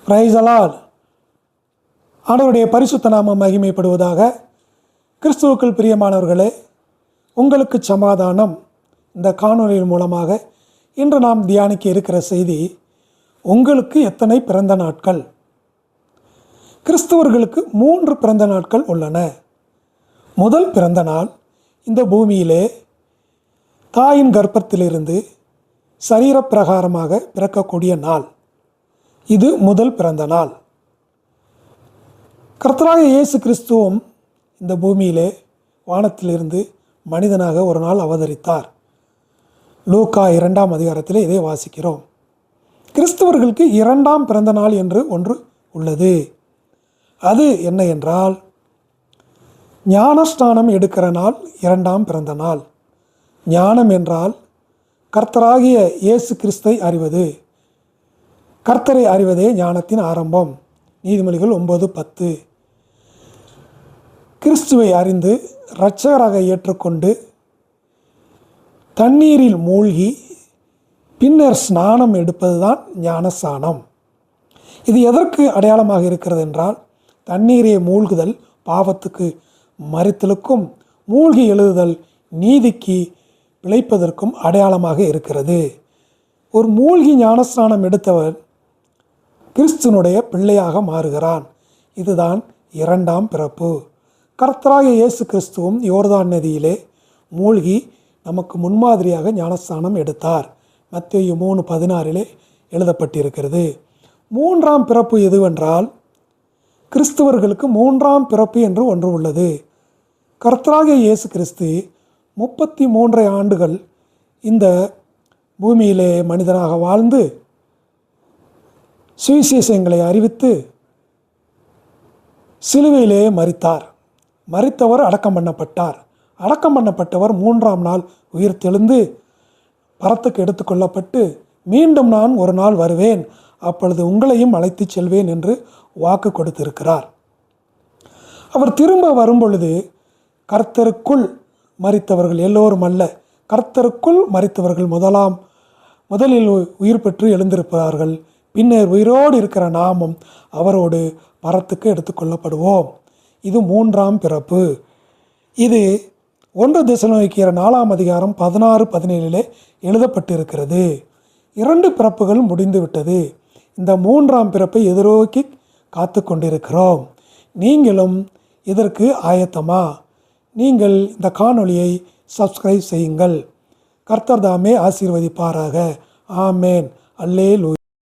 Praise the Lord. ஆண்டவருடைய பரிசுத்த நாமம் மகிமைப்படுவதாக. கிறிஸ்துவுக்குள் பிரியமானவர்களே, உங்களுக்கு சமாதானம். இந்த காணொலியின் மூலமாக இன்று நாம் தியானிக்க இருக்கிற செய்தி, உங்களுக்கு எத்தனை பிறந்த நாட்கள்? கிறிஸ்தவர்களுக்கு 3 பிறந்த நாட்கள் உள்ளன. முதல் பிறந்த நாள் இந்த பூமியிலே தாயின் கர்ப்பத்திலிருந்து சரீரப்பிரகாரமாக பிறக்கக்கூடிய நாள். இது முதல் பிறந்த நாள். கர்த்தராகிய இயேசு கிறிஸ்துவும் இந்த பூமியிலே வானத்திலிருந்து மனிதனாக ஒரு நாள் அவதரித்தார். லூக்கா 2ஆம் அதிகாரத்தில் இதை வாசிக்கிறோம். கிறிஸ்தவர்களுக்கு 2ஆம் பிறந்த நாள் என்று ஒன்று உள்ளது. அது என்ன என்றால், ஞானஸ்நானம் எடுக்கிற நாள் 2ஆம் பிறந்த நாள். ஞானம் என்றால் கர்த்தராகிய இயேசு கிறிஸ்தை அறிவது. கர்த்தரை அறிவதே ஞானத்தின் ஆரம்பம். நீதிமொழிகள் 9:10. கிறிஸ்துவை அறிந்து இரட்சகராக ஏற்றுக்கொண்டு தண்ணீரில் மூழ்கி பின்னர் ஸ்நானம் எடுப்பது தான் ஞானஸ்நானம். இது எதற்கு அடையாளமாக இருக்கிறது என்றால், தண்ணீரை மூழ்குதல் பாவத்துக்கு மரித்தலுக்கும், மூழ்கி எழுதுதல் நீதிக்கு பிழைப்பதற்கும் அடையாளமாக இருக்கிறது. ஒரு மூழ்கி ஞானஸ்நானம் எடுத்தவர் கிறிஸ்துனுடைய பிள்ளையாக மாறுகிறான். இதுதான் 2ஆம் பிறப்பு. கர்த்தராகிய இயேசு கிறிஸ்துவும் யோர்தான் நதியிலே மூழ்கி நமக்கு முன்மாதிரியாக ஞானஸ்நானம் எடுத்தார். மத்தேயு 3:16 எழுதப்பட்டிருக்கிறது. 3ஆம் பிறப்பு எதுவென்றால், கிறிஸ்தவர்களுக்கு 3ஆம் பிறப்பு என்று ஒன்று உள்ளது. கர்த்தராகிய இயேசு கிறிஸ்து 33 ஆண்டுகள் இந்த பூமியிலே மனிதனாக வாழ்ந்து சுவிசேஷங்களை அறிவித்து சிலுவையிலே மரித்தார். மரித்தவர் அடக்கம் பண்ணப்பட்டார். அடக்கம் பண்ணப்பட்டவர் 3ஆம் நாள் உயிர்த்தெழுந்து பரத்துக்கு எடுத்துக்கொள்ளப்பட்டு, மீண்டும் நான் ஒரு நாள் வருவேன், அப்பொழுது உங்களையும் அழைத்து செல்வேன் என்று வாக்கு கொடுத்திருக்கிறார். அவர் திரும்ப வரும்பொழுது கர்த்தருக்குள் மரித்தவர்கள் எல்லோரும் அல்ல, கர்த்தருக்குள் மரித்தவர்கள் முதலில் உயிர் பெற்று எழுந்திருப்பார்கள். பின்னர் உயிரோடு இருக்கிற நாமும் அவரோடு பரத்துக்கு எடுத்துக்கொள்ளப்படுவோம். இது 3ஆம் பிறப்பு. இது 1 தெசலோனிக்கேயர் 4ஆம் அதிகாரம் 16-17 எழுதப்பட்டிருக்கிறது. 2 பிறப்புகள் முடிந்துவிட்டது. இந்த 3ஆம் பிறப்பை எதிர்நோக்கி காத்து கொண்டிருக்கிறோம். நீங்களும் இதற்கு ஆயத்தமா? நீங்கள் இந்த காணொளியை சப்ஸ்கிரைப் செய்யுங்கள். கர்த்தர் தாமே ஆசீர்வதிப்பாராக. ஆமேன். அல்லேலூயா.